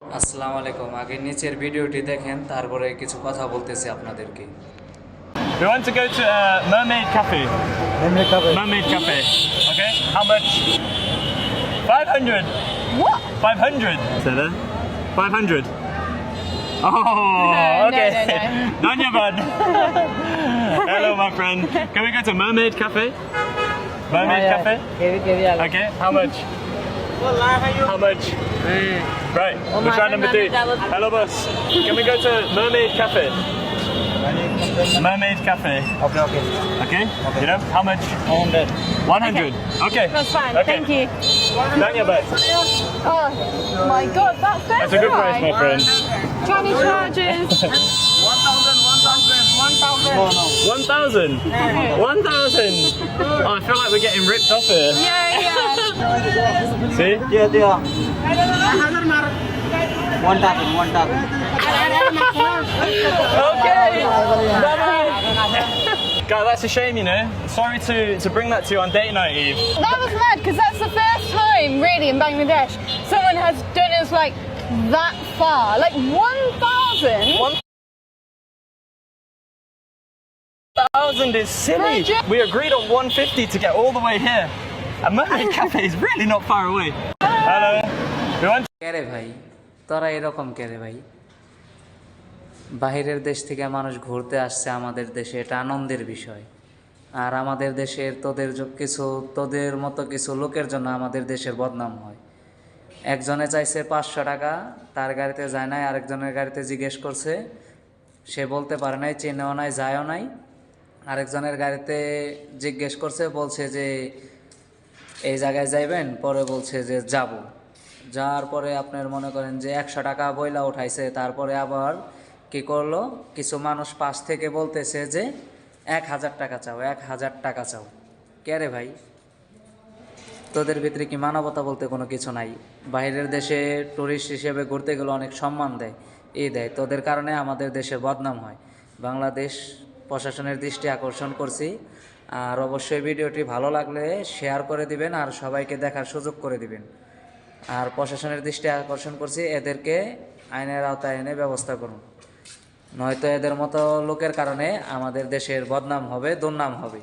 আসসালামু আলাইকুম। আগে নিচের ভিডিওটি দেখেন, তারপরে কিছু কথা বলতেছি আপনাদেরকে। We want to go to Mermaid Cafe. Mermaid Cafe. Mermaid Cafe. Okay. How much? 500. What? 500. Say there. 500. Oh, okay. No. Danya bud. Hello, my friend. Can we go to Mermaid Cafe? Mermaid Cafe. Okay. How much? How much? Right. We're trying number 3. Hello, boss. Can we go to Mermaid Cafe? Mermaid Cafe. Okay. Okay? You know, how much? 100. 100. Okay. That's fine. Okay. Thank you. Danya bud. Oh my God, That's a good price, my friend. Chinese charges. 1,000. 1,000. Oh, I feel like we're getting ripped off here. Yeah. See? Yeah. 1,000. Okay. Bye-bye. God, that's a shame, you know. Sorry to bring that to you on date night, Eve. That was mad because that's the first time, really, in Bangladesh, someone has done us like that far. Like 1,000. 1,000 is silly. We agreed on 150 to get all the way here. And Mermaid Cafe is really not far away. Hello. We want কেরে ভাই, তোরা এরকম কেরে ভাই? বাহিরের দেশ থেকে মানুষ ঘুরতে আসছে আমাদের দেশে, এটা আনন্দের বিষয়। আর আমাদের দেশের তোদের মতো কিছু লোকের জন্য আমাদের দেশের বদনাম হয়। একজনে চাইছে 500 টাকা, তার গাড়িতে যায় নাই, আরেকজনের গাড়িতে জিজ্ঞেস করছে, সে বলতে পারে নাই, চেনেও নাই, যায়ও নাই। আরেকজনের গাড়িতে জিজ্ঞেস করছে, বলছে যে এই জায়গায় যাইবেন, পরে বলছে যে যাব। যাওয়ার পরে আপনার মনে করেন যে 100 টাকা বইলা উঠাইছে, তারপরে আবার কি করলো, কিছু মানুষ পাশ থেকে বলতেছে যে 1,000 টাকা চাও, 1,000 টাকা চাও। কে রে ভাই, তোদের ভিতরে কি মানবতা বলতে কোনো কিছু নাই? বাইরের দেশে টুরিস্ট হিসেবে ঘুরতে গেলে অনেক সম্মান দেয়, দেয়। তোদের কারণে আমাদের দেশের বদনাম হয়। বাংলাদেশ প্রশাসনের দৃষ্টি আকর্ষণ করছি। আর অবশ্যই ভিডিওটি ভালো লাগলে শেয়ার করে দিবেন আর সবাইকে দেখার সুযোগ করে দিবেন। আর প্রশাসনের দৃষ্টি আকর্ষণ করছি, এদেরকে আইনের আওতায় এনে ব্যবস্থা করুন, নয়তো এদের মতো লোকের কারণে আমাদের দেশের বদনাম হবে, দুর্নাম হবে।